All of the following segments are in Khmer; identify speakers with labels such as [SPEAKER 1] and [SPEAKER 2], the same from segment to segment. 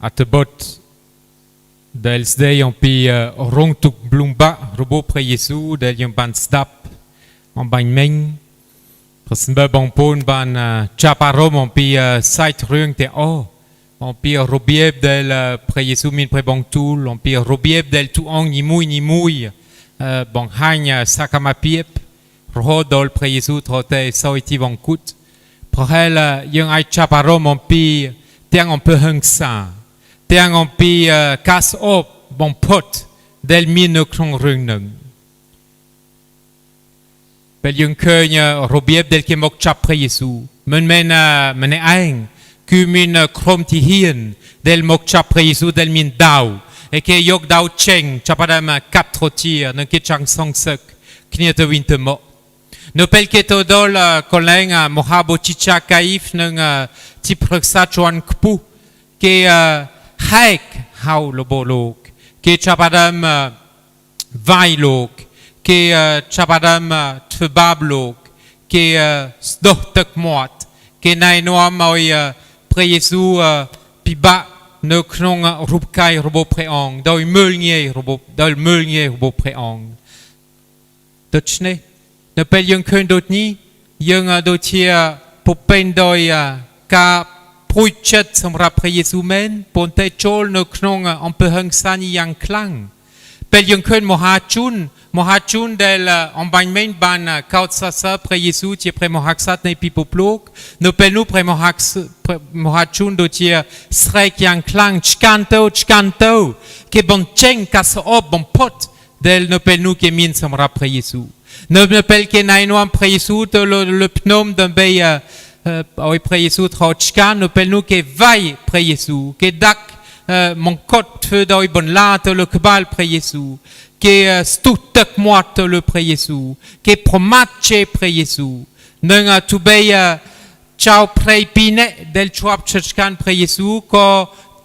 [SPEAKER 1] อัตบทเดลสเดย์องปีรงตุกบลุงบะระบบพระเยซูเดลยังบันสดับองบันเมงพระสมเด็จบางปนบันชาปารมองปีไซต์เรื่องเตอองปีระเบียบเดลพระเยซูมินพระบางตูลองปีระเบียบเดลทุกองนิมุยบางหันสักมาเปียบรอดอลพระเยซูทอเตสอยที่บางกุดเพราะเหตุยังไอชาปารมองปีเตียงองเปหังสาเตียงองปีกัสอบบางพดเดลมีนกรงเรื่องหนึ่งเป็นยังเคยระเบียบเดลเกมกจับพระเยซูมันเองคือมีนครมที่เฮียนเดลมกจับพระเยซูเดลมีนดาวเอเกยกดาวเชงจับประดามกัดโททีนังกิจังสองศึกขณียตวินเตมโนเปลเกตโดลคนแรงมหาบุชิชาไกฟ์นังที่ปรึกษาจวนกปูเกให้เฮาโลโบโลกเกจับประดามไวโลกเกจับประดามทบาบโลกเกสดตักหมดเกนายนัวมอยพระเยซูปิบะนกนงรูปกายระบบพระองค์โดยมือเงี้ยระบบพระองค์ดัชนีนเป็นยังคืนดนี้ยังโดยเชียผู้เป็นโดยการพูดชัดสำหรับพระเยซูเมนปนเตโจลนกนงอันเป็นหังสานียังคลั่งเป็นยังคืนมหาจุนเดลอันบันเมนบันเข้าซาพระเยซูที่พระมหากษัตริย์ในปีปุปลุกนเป็นนูพระมหาจุนโดยเชียสเรกยังคลั่งชกันโตเก็บบนเชงกัสอบบนพดเดลนเป็นนูเกมินสำหรับพระเยซูนเป็นเกนายนวมพระเยซูตัวลุพนมดันเบียเอาพระเยซูทอดชกันนเป็นนูเกไวพระเยซูเกดักมงกตเธอโดยบนลาตัวลุกบาลพระเยซูเกสตุตักมวดตัวลุพระเยซูเกพรมัดเชพระเยซูนึงทุเบียชาวพระปีเนเดลชวบชดกันพระเยซูก็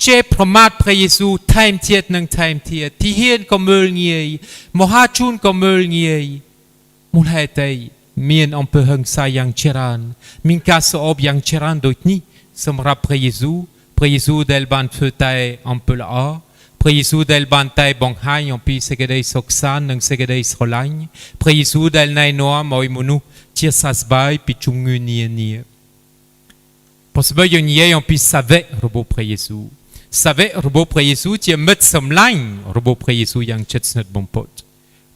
[SPEAKER 1] เจ็บพระมาดพระเยซูไทม์เทียดหนึ่งไทม์เทียดที่เฮียนก็มือเงียมหาจุนก็มือเงียมุลเหตุมีนอำเภอหังสายังเชรันมินกาสอบยังเชรันโดยนี้สำหรับพระเยซูเดลบันเฟตายอำเภอละพระเยซูเดลบันไตบังไฮอำเภอเสกเดย์สกสานหนึ่งเสกเดย์สโลลันพระเยซูเดลนายนัวมอยมนุเชียสัสบายปิจุงเงียพอสบายยังเยี่ยอำเภอสาเวระบบพระเยซูสาเวระบบพระเยซูที่มัดสำลังระบบพระเยซูยังเชิดสนัดบงปด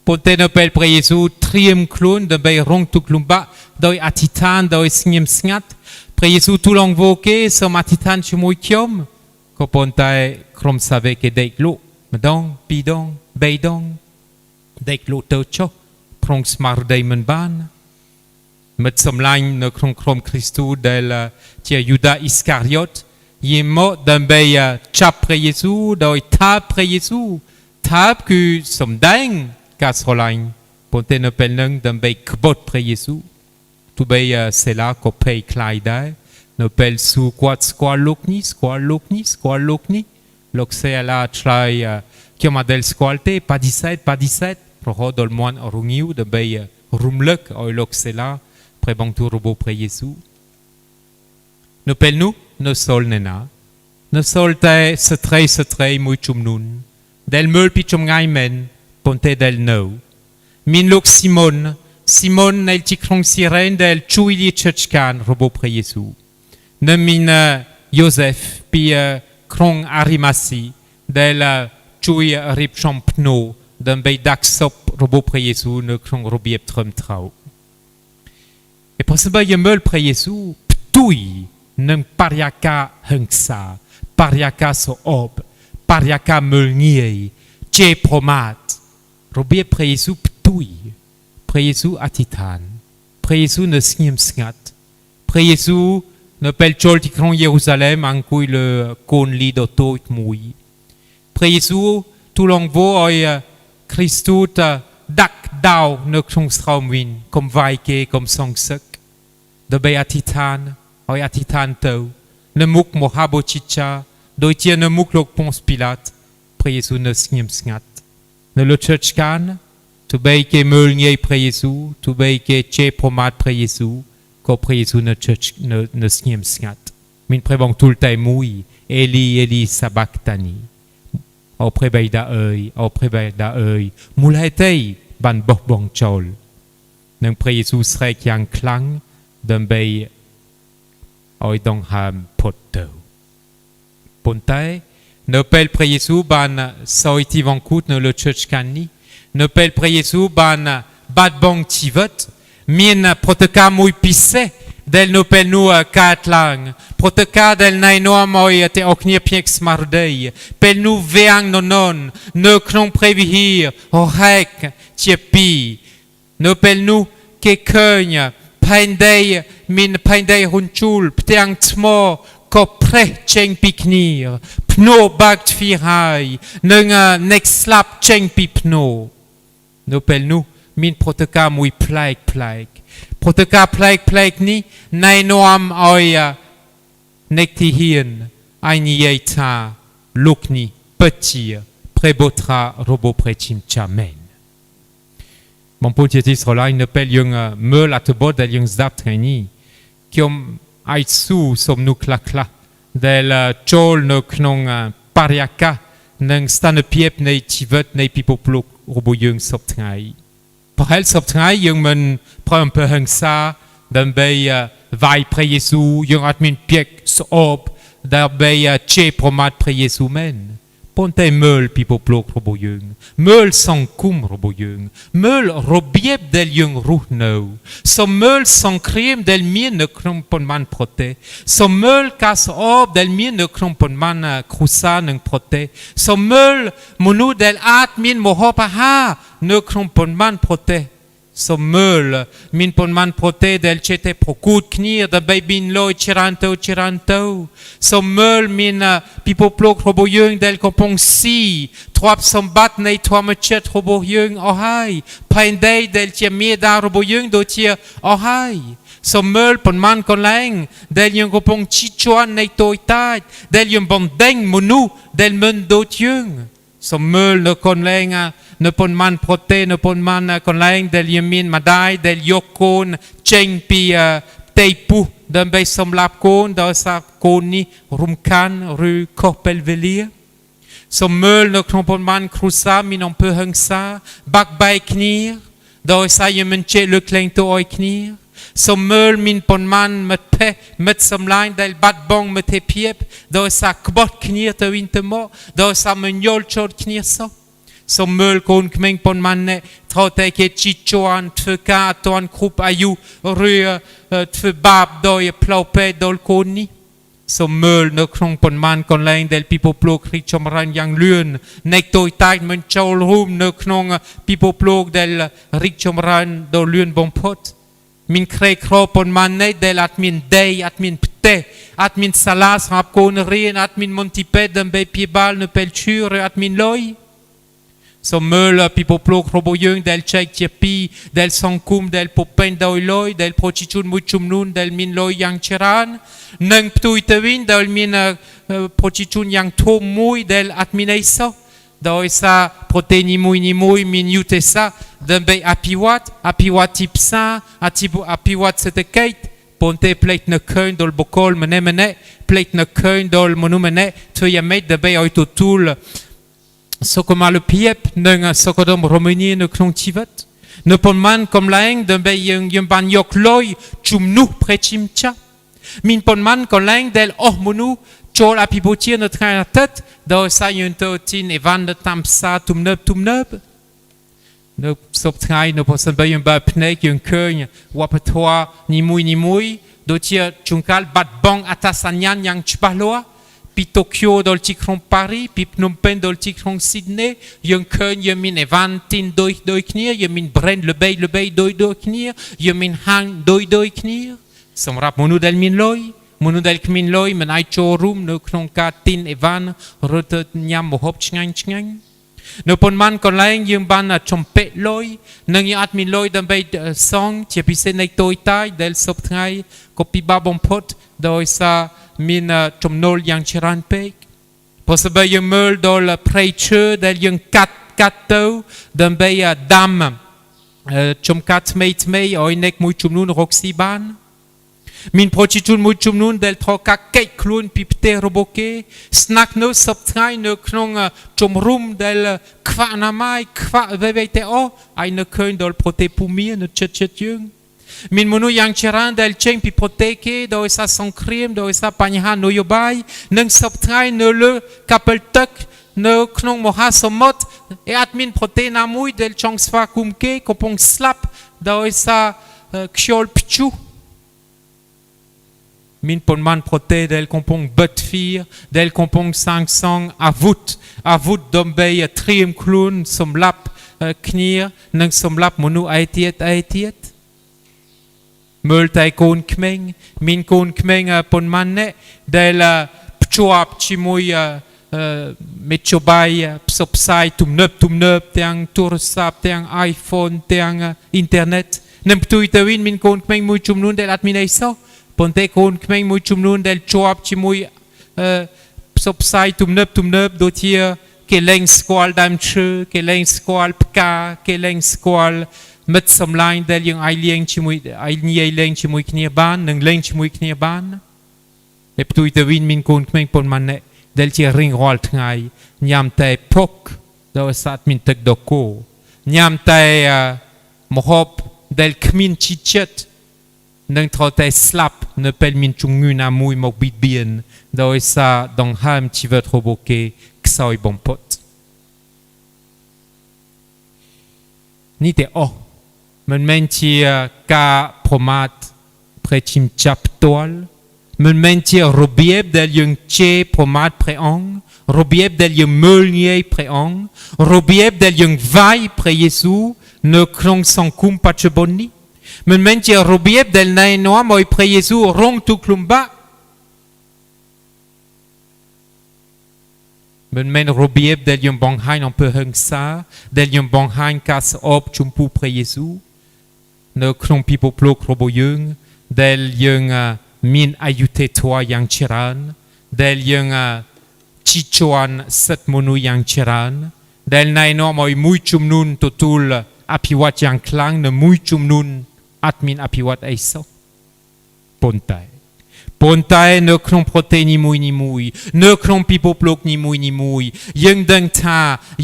[SPEAKER 1] ปนเตนเปลพระเยซูเตรียมคลุนดับไปรงทุกลุมบะโดยอธิษฐานโดยสงบสงัดพระเยซูทุลองโวเกสมอธิษฐานชิมวยเขียมก็ปนเตครมสาเวกเด็กลุมาดองปีดองเบยดองเด็กลุเตอชพรงสมาร์ดมันบานมัดสำลังในครมคริสตูเดลเจียยูดาอิสคาริอตยิมโมดับไปจับพระเยซูโดยทับพระเยซูทับคือสมแดงกาสโลลันปนเตนเปลนึงดับไปขบฏพระเยซูทุเบียเซลาก็เพย์คลายได้นเปลสูกวัดสควอลูกนี้ลูกเซลาทรายเกี่ยวมาเดลสควอลเต้ปาดิเซตเพราะดอลมอนรุงิวดับไปรุมเลิกเอาลูกเซลาพระบังตูรบพระเยซูนเปลนูนโซลเนน่านโซลเตสเตรมุยจุมนุนเดลเมลพิจุมไงเมนปนเตเดลโนมินลูกซิมอนในที่ครองซีเรนเดลช่วยลิเชชกันระบบพระเยซูนมินโยเซฟปีครองอาริมาซีเดลช่วยริบชมพโนดันไปดักศพระบบพระเยซูในครองระเบียบทรมเท้าเอพอสบายเมลพระเยซูตุยนังปาริยากาหังสาปาริยากาโซอบปาริยากาเมลเงียเจพรมาดระเบียบพระเยซูตุยพระเยซูอธิษฐานพระเยซูเนสเงียมสงัดพระเยซูเนเปลโจลที่ครองเยรูซาเล็มอังคุยเลโกนลีดโตอิมุยพระเยซูทุลองโวออยคริสตูตดักดาวเนครงสตรอมวินคมไวเกคมซองซึกเดเบอธิษฐานออยอธิษฐานเตานมุกโมฮาโบชิชาโดยเจียนมุกโลกปองสปิลาตพระเยซูเนสเงียมสงัดในโลกเชิดกันทุเบย์เกมือเงียพระเยซูทุเบย์เกเจพรมาดพระเยซูก็พระเยซูเนเชิดเนสเงียมสงัดมินพระบังทุลไตมุยเ Eli Eli Sabachthani អោព្រះបិតាអើយអោព្រះបិតាអើយមូលហេតុអីបានបោះបង់ចោលនឹងព្រះយេស៊ូវស្រែកយ៉ាងខ្លាំងដើម្បីឲ្យដង្ហើមផុតទៅប៉ុន្តែនៅពេលព្រះយេស៊ូវបានសោយទីវង្គូតនៅលើឈើឆ្កាននេះនៅពេលព្រះយេស៊ូវបានបាត់បង់ជីវិតមានព្រឹត្តិការណ៍មួយពិសេសដែលនៅពេលនោះកើតឡើងព្រឹត្តិការណ៍ដែលណែនាំឲ្យតែអស់គ្នាភ្ញាក់ស្មារតីពេលនោះវាំងននននៅក្នុងព្រះវិហារហោហែកជាពីរនៅពេលនោះគេឃើញផែនដីមានផែនដីហ៊ុនជូលផ្ទាំងថ្មក៏ប្រេះចេញពីគ្នាភ្នោបើកទ្វារហើយនឹងអ្នកស្លាប់ចេញពីភ្នោនៅពេលនោះមានព្រឹត្តិការណ៍មួយប្លែកព្រឹត្តិការណ៍ប្លែកនេះណែនាំឲ្យអ្នកទីហ៊ានឲ្យនិយាយថាលោកនេះពិតជាព្រះបុត្រារបស់ព្រះជាម្ចាស់មែនបងប្អូនជាទីស្រឡាញ់នៅពេលយើងមើលអត្ថបទដែលយើងស្ដាប់ថ្ងៃនេះខ្ញុំអាចស៊ូសំណួរខ្លះដែលចូលនៅក្នុងបរិយាកាសនិងស្ថានភាពនៃជីវិតនៃពិភពលោករបស់យើងសពថ្ងៃប្រហែលសពថ្ងៃយើងមិនប្រើអំពើហិង្សាដើម្បីវាយព្រះយេស៊ូវយើងអត់មានពាក្យស្អប់ដើម្បីជេរប្រមាថព្រះយេស៊ូវមែនប៉ុន្តែមើលពិភពលោករបស់យើងមើលសង្គមរបស់យើងមើលរបៀបដែលយើងរស់នៅសូមមើលសង្គ្រាមដែលមាននៅក្នុងប៉ុន្មានប្រទេសសូមមើលការស្អប់ដែលមាននៅក្នុងប៉ុន្មានគ្រួសារនិងប្រទេសសូមមើលមនុស្សដែលអាចមានមហោបអាហារនៅក្នុងប៉ុន្មានប្រទេសសូមមើលមានប៉ុន្មានប្រទេសដែលចេះតែប្រកួតគ្នាដើម្បីមានលុយច្រើនទៅសូមមើលមានពិភពលោករបស់យើងដែលកំពុងស៊ីទ្រព្យសម្បត្តិនៃធម្មជាតិរបស់យើងអស់ហើយផែនដីដែលជាមេដារបស់យើងដូចជាអស់ហើយសូមមើលប៉ុន្មានកន្លែងដែលយើងកំពុងជិះជាន់នៃតូចតាចដែលយើងបំដេញមនុស្សដែលមិនដូចយើងសូមមើលនៅកន្លែងនៅប៉ុន្មានប្រទេសនៅប៉ុន្មានកន្លែងដែលយើងមានម្ដាយដែលយកកូនចេញពីផ្ទៃពោះដើម្បីសម្លាប់កូនដោយសារកូននេះរំខានឬខុសពេលវេលាសូមមើលនៅក្នុងប៉ុន្មានគ្រួសារមានអំពើហិង្សាបាក់បែកគ្នាដោយសារយើងមិនចេះលើកលែងទោសឲ្យគ្នាសូមមើលមានប៉ុន្មានមិត្តភ័ក្តិមិត្តសម្លាញ់ដែលបាត់បង់មិត្តភាពដោយសារក្បត់គ្នាទៅវិញទៅមកដោយសារមិនយល់ចូលគ្នាសោះសូមមើលកូនក្មេងប៉ុន្មានអ្នកត្រូវតែគេជីជាន់ធ្វើការអត់ទាន់គ្រប់អាយុឬធ្វើបាបដោយផ្លូវពេកដល់កូននេះសូមមើលនៅក្នុងប៉ុន្មានកន្លែងដែលពិភពលោករីកចម្រើនយ៉ាងលឿនអ្នកតូចតាចមិនចូលរួមនៅក្នុងពិភពលោកដែលរីកចម្រើនដ៏លឿនបំផុតមានក្រីក្រប៉ុន្មានអ្នកដែលអត់មានដីអត់មានផ្ទះអត់មានសាលាសម្រាប់កូនរៀនអត់មានមន្ទីរពេទ្យដើម្បីព្យាបាលនៅពេលឈឺឬអត់មានលុយសូមមើលពិភពលោករបស់យើងដែលចែកជាពីរដែលសង្គមដែលពុពេញដោយលុយដែលប្រជាជនមួយចំនួនដែលមានលុយយ៉ាងច្រើននិងផ្ទុយទៅវិញដែលមានប្រជាជនយ៉ាងធំមួយដែលអត់មានអីសោះដោយសារប្រទេសនីមួយមានយុទ្ធសាស្ត្រដើម្បីអភិវឌ្ឍទីផ្សារអភិវឌ្ឍសេដ្ឋកិច្ចប៉ុន្តែផ្លេចនៅឃើញដល់បុគ្គលម្នាក់ផ្លេចនៅឃើញដល់មនុស្សម្នាក់ធ្វើយ៉ាងម៉េចដើម្បីឲ្យទទួលសុខុមាលភាពនិងសុខដុមរមនានៅក្នុងជីវិតនៅប៉ុន្មានកន្លែងដើម្បីយើងបានយកលុយជំនួសព្រះជាម្ចាស់មានប៉ុន្មានកន្លែងដែលអស់មនុស្សចូលអភិវឌ្ឍជានៅថ្ងៃអាទិត្យដោយសារយើងទៅទីនអីវ៉ាន់តាមផ្សារទំនើបនៅសពថ្ងៃនៅប្រសិនបើយើងបើភ្នែកយើងឃើញវប្បធម៌នីមួយដូចជាជួនកាលបាត់បង់អត្តសញ្ញាណយ៉ាងច្បាស់លាស់ពីតូក្យូដល់ទីក្រុងប៉ារីពីភ្នំពេញដល់ទីក្រុងស៊ីដនីយើងឃើញយើងមានអីវ៉ាន់ទីនដូចគ្នាយើងមាន brand ល្បីដូចគ្នាយើងមានហាងដូចគ្នាសម្រាប់មនុស្សដែលមានលុយមនុស្សដែលគ្មានលុយមិនអាចចូលរួមនៅក្នុងការទីនអីវ៉ាន់ឬទៅញ៉ាំម្ហូបឆ្ងាញ់នៅប៉ុន្មានកន្លែងយើងបានចំពាក់លុយនិងយើងអត់មានលុយដើម្បីសងជាពិសេសនៃតូចតាចដែលសពថ្ងៃក៏ពិបាកបំផុតដោយសារមានចំណូលយ៉ាងច្រើនពេកព្រោះស្បើយើងមើលដល់ preacher ដែលយើងកាត់ទៅដើម្បីដាំចំការថ្មីឲ្យអ្នកមួយចំនួនរកស៊ីបាន មានប្រជាជនមួយចំនួនដែលថកាកេកខ្លួនពីផ្ទះរបស់គេស្នាក់នៅសពថ្ងៃនៅក្នុងជំរុំដែលខ្វះអនាម័យខ្វះអ្វីៗទាំងអស់ហើយនៅឃើញដល់ប្រទេសភូមានៅជិតយើងមានមនុស្សយ៉ាងច្រើនដែលចេញពីប្រទេសគេដោយសារសង្គ្រាមដោយសារបញ្ហានយោបាយនិងសពថ្ងៃនៅលើកាពិលទឹកនៅក្នុងមហាសមុទ្រអត់មានប្រទេសណាមួយដែលចង់ស្វាគមន៍គេកំពុងស្លាប់ដោយសារខ្យល់ព្យុះមានប៉ុន្មានប្រទេសដែលកំពុងបិទទ្វារដែលកំពុងសាងសង់អាវុធដើម្បីត្រៀមខ្លួនសម្រាប់គ្នានិងសម្រាប់មនុស្សឯទៀតមើលតែកូនក្មេងមានកូនក្មេងប៉ុន្មានអ្នកដែលភ្ជាប់ជាមួយមេជបាយផ្សព្វផ្សាយទំនើបទាំងទូរស័ព្ទទាំង iPhone ទាំងអ៊ីនធឺណិតនិងផ្ទុយទៅវិញមានកូនក្មេងមួយចំនួនដែលអត់មានអីសោះប៉ុន្តែកូនក្មេងមួយចំនួនដែលជាប់ជាមួយផ្សព្វផ្សាយទំនើបដូចជាគេលែងស្គាល់ដើមឈើគេលែងស្គាល់ផ្កាគេលែងស្គាល់មិត្តសម្លាញ់ដែលយើងអាចលេងជាមួយគ្នាបាននិងលេងជាមួយគ្នាបានតែផ្ទុយទៅវិញមានកូនក្មេងប៉ុន្មានអ្នកដែលជារៀងរាល់ថ្ងៃញ៉ាំតែភុកដោយសារមានទឹកដោះគោញ៉ាំតែម្ហូបដែលគ្មានជីជាតិនឹងត្រូវតែស្លាប់នៅពេលមានជំងឺណាមួយមកបៀតបៀនដោយសារដង្ហើមជីវិតរបស់គេខ្សោយបំផុតនេះតែមិនមែនជាការប្រមាថព្រះជាម្ចាស់ផ្ទាល់មិនមែនជារបៀបដែលយើងជេរប្រមាថព្រះអង្គរបៀបដែលយើងមើលងាយព្រះអង្គរបៀបដែលយើងវាយព្រះយេស៊ូវនៅក្នុងសង្គមបច្ចុប្បន្ននេះមិនមែនជារបៀបដែលណែនាំឲ្យព្រះយេស៊ូវរងទុក្ខលំបាកមិនមែនរបៀបដែលយើងបង្ហាញអំពើហិង្សាដែលយើងបង្ហាញការស្អប់ចំពោះព្រះយេស៊ូវនៅក្នុងពិភពលោករបស់យើងដែលយើងមានអយុត្តិធម៌យ៉ាងច្រើនដែលយើងជីជាន់សិទ្ធិមនុស្សយ៉ាងច្រើនដែលណែនាំឲ្យមួយចំនួនទទួលអភិវឌ្ឍយ៉ាងខ្លាំងនិងមួយចំនួនអត់មានអភិវឌ្ឍអីសោះប៉ុន្តែនៅក្នុងប្រទេសនីមួយនៅក្នុងពិភពលោកនីមួយយើងដឹងថា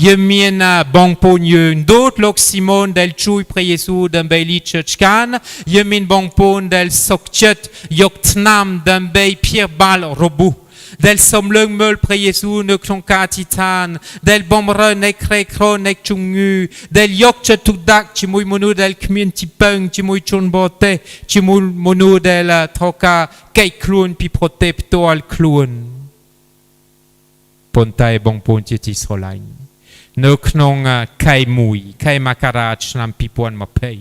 [SPEAKER 1] យើងមានបងប្អូនយើងដូចលោកស៊ីម៉ូនដែលជួយព្រះយេស៊ូវដើម្បីលីជើឆ្កានយើងមានបងប្អូនដែលសុខចិត្តយកថ្នាំដើម្បីព្យាបាលរបួសដែលសំឡេងមើលព្រះយេស៊ូវនៅក្នុងការអធិដ្ឋានដែលបំរើនៃក្រីក្រនៃជំងឺដែលយកចិត្តទុកដាក់ជាមួយមនុស្សដែលគ្មានជីពឹងជាមួយជនបរទេសជាមួយមនុស្សដែលថការកែកខ្លួនពីប្រទេសផ្ទាល់ខ្លួនប៉ុន្តែបងប្អូនជាទីស្រឡាញ់នៅក្នុងខែមករាឆ្នាំ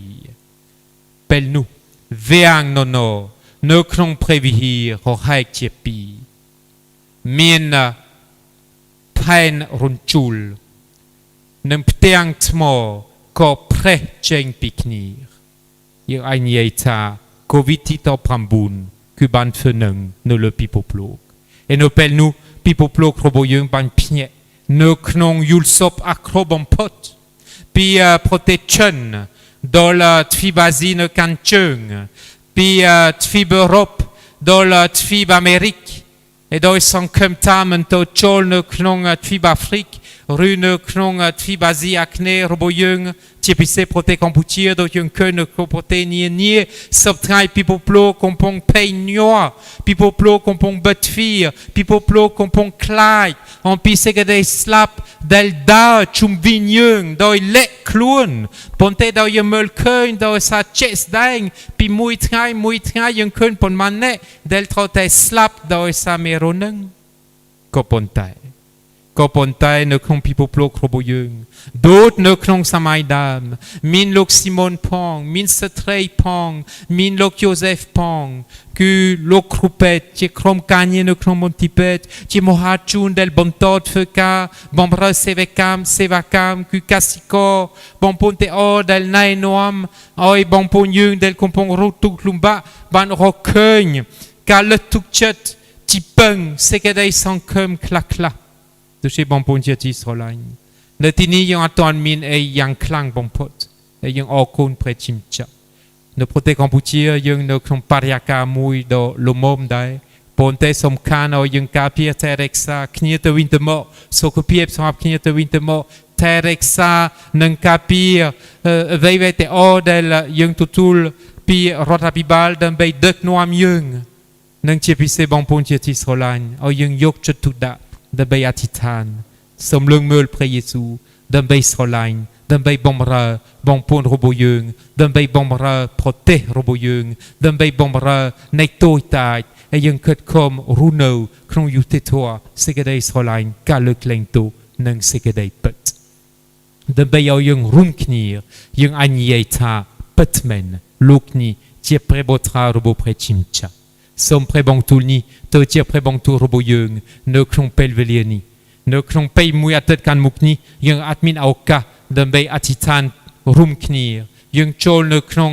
[SPEAKER 1] 2020ពេលនោះវាងណូនៅក្នុងព្រះវិហាររហែកជា2មានផែនរញ្ជូលនិងផ្ទាំងថ្មក៏ប្រេះចេញពីគ្នាយើងអាចនិយាយថា COVID-19 គឺបានធ្វើនឹងនៅលើពិភពលោកហើយនៅពេលនោះពិភពលោករបស់យើងបានភ្ញាក់នៅក្នុងយល់សពអាក្រក់បំផុតពីប្រទេសចិនដល់ទ្វីបអាស៊ីនៅកាន់ជើងពីទ្វីបអឺរ៉ុបដល់ទ្វីបអាមេរិកហើយដោយសង្ឃឹមថាមិនទៅចូលនៅក្នុងទ្វីបអាហ្វ្រិកឬនៅក្នុងទ្វីបអាស៊ីអាគ្នេយ៍របស់យើងជាពិសេសប្រទេសកម្ពុជាដូចយើងឃើញនៅក្នុងប្រទេសនានាសពថ្ងៃពិភពលោកកំពុងភ័យញ័រពិភពលោកកំពុងបិទទ្វារពិភពលោកកំពុងខ្លាចអំពីសេចក្តីស្លាប់ដែលដើរជុំវិញយើងដោយលាក់ខ្លួនប៉ុន្តែដោយយើងមើលឃើញដោយសារជាក់ស្ដែងពីមួយថ្ងៃយើងឃើញប៉ុន្មានអ្នកដែលត្រូវតែស្លាប់ដោយសារមេរោគនឹងក៏ប៉ុន្តែនៅក្នុងពិភពលោករបស់យើងដូចនៅក្នុងសម័យដើមមានលោកស៊ីម៉ូនផងមានស្ត្រីផងមានលោកយូសេហ្វផងគឺលោកគ្រូពេទ្យជាក្រុមការងារនៅក្នុងមន្ទីរពេទ្យជាមហាជនដែលបន្តធ្វើការបម្រើសេវាកម្មគឺកសិករបងប្អូនទាំងអស់ដែលណែនាំឲ្យបងប្អូនយើងដែលកំពុងរងទុក្ខលំបាកបានរកឃើញការលើកទឹកចិត្តជីពឹងសេចក្តីសង្ឃឹមខ្លះដូចជាបងប្អូនជាទីស្រឡាញ់នៅទីនេះយើងអត់ទាន់មានអីយ៉ាងខ្លាំងបំផុតហើយយើងអរគុណព្រះជាម្ចាស់ នៅប្រទេសកម្ពុជាយើងនៅក្នុងបរិយាកាសមួយដ៏លំមដែរប៉ុន្តែសំខាន់ឲ្យយើងការពារថែរក្សាគ្នាទៅវិញទៅមកសុខភាពសម្រាប់គ្នាទៅវិញទៅមកថែរក្សានិងការពារអ្វីៗទាំងអស់ដែលយើងទទួលពីរដ្ឋាភិបាលដើម្បីដឹកនាំយើងនិងជាពិសេសបងប្អូនជាទីស្រឡាញ់ឲ្យយើងយកចិត្តទុកដាក់ដើម្បីអធិដ្ឋានសូមលឹងមើលព្រះយេស៊ូវដើម្បីស្រឡាញ់ដើម្បីបម្រើបងប្អូនរបស់យើងដើម្បីបម្រើប្រទេសរបស់យើងដើម្បីបម្រើនៃតូចតាចហើយយើងខិតខំរស់នៅក្នុងយុត្តិធម៌សេចក្តីស្រឡាញ់ការលើកលែងទោសនិងសេចក្តីពិតដើម្បីឲ្យយើងរួមគ្នាយើងអាចនិយាយថាពិតមែនលោកនេះជាព្រះបុត្រារបស់ព្រះជាម្ចាស់សូមព្រះបន្ទូលនេះទៅជាព្រះបន្ទូលរបស់យើងនៅក្នុងពេលវេលានេះនៅក្នុងពេលមួយអាទិត្យខាងមុខនេះយើងអាចមានឱកាសដើម្បីអធិដ្ឋានរួមគ្នាយើងចូលនៅក្នុង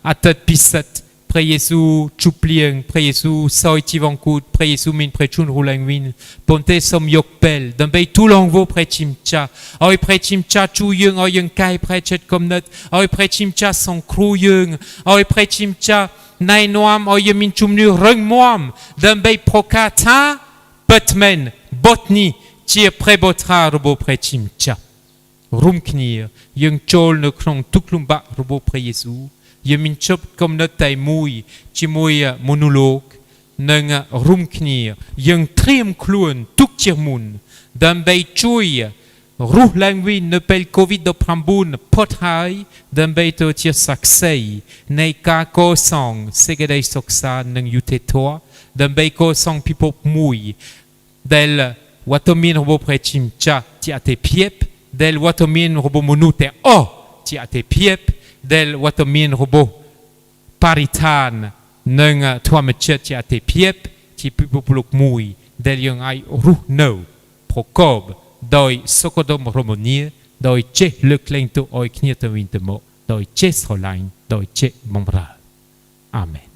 [SPEAKER 1] អាទិត្យពិសិដ្ឋព្រះយេស៊ូវជប់លៀងព្រះយេស៊ូវសោយជីវង្គូតព្រះយេស៊ូវមានព្រះជន្មរឡើងវិញប៉ុន្តែសូមយកពេលដើម្បីទូលងវព្រះជាម្ចាស់ឲ្យព្រះជាម្ចាស់ជួយយើងឲ្យយើងកែប្រែចិត្តគំនិតឲ្យព្រះជាម្ចាស់សង្គ្រោះយើងឲ្យព្រះជាម្ចាស់ណែនាំឲ្យយើងមានជំនឿរឹងមាំដើម្បីប្រកាសថាពិតមែនបុត្រនេះជាព្រះបុត្រារបស់ព្រះជាម្ចាស់រួមគ្នាយើងចូលនៅក្នុងទុក្ខលំបាករបស់ព្រះយេស៊ូវយើងមានជប់គំនិតតែមួយជាមួយ monologue និងរួមគ្នាយើងត្រៀមខ្លួនទុកជាមុនដើម្បីជួយរស់ឡើងវិញនៅពេល COVID-19 ផុតហើយដើម្បីទៅជាសាក្សីនៃការកសាងសេចក្តីសុខសាន្តនិងយុត្តិធម៌ដើម្បីកសាងពិភពមួយដែលវត្តមានរបស់ព្រះជាម្ចាស់ជាអតិភិបដែលវត្តមានរបស់មនុស្សទាំងអស់ជាអតិភិបដែលវត្តមានរបស់បរិស្ថាននិងធម្មជាតិជាអតិភិបជាពិភពលោកមួយដែលយើងអាចរស់នៅប្រកបដោយសុខដុមរមនាដោយចេះលើកលែងទោសឲ្យគ្នាទៅវិញទៅមកដោយចេះស្រឡាញ់ដោយចេះបម្រើអាមែន